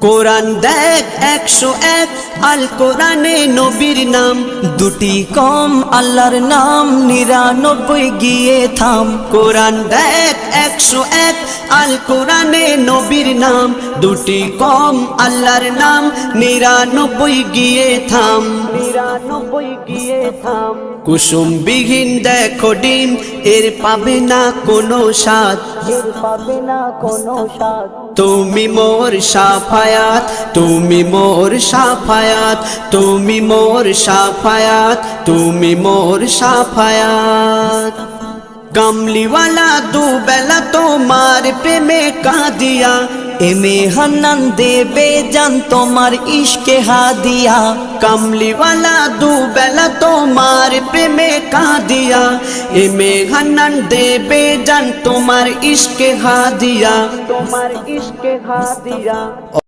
কোরআন দেখ 101 আল কোরআনে নবীর নাম, দুটি কম আল্লাহর নাম 99 গিয়ে থাম। কোরআন দেখ 101 আল কোরআনে নবীর নাম, দুটি কম আল্লাহর নাম 99 গিয়ে থাম। 99 গিয়ে থাম। কুসুম বিহীন দেখো ডিম, এর পাবে না কোনো স্বাদ, এর পাবে না কোনো স্বাদ। তুমি মোর শাফায়াত, তুমি মোর শাফায়াত, তুমি মোর শাফায়াত, তুমি মোর শাফায়াত। কামলিওয়ালা দুবেলা তোমার প্রেমে কাঁদিয়া, এমে হান্নান দেবে জান তোমার ইশকে হাদিয়া। কামলিওয়ালা দুবেলা তোমার প্রেমে কাঁদিয়া, এমে হান্নান দেবে জান তোমার ইশকে হাদিয়া, তোমার ইশকে হাদিয়া।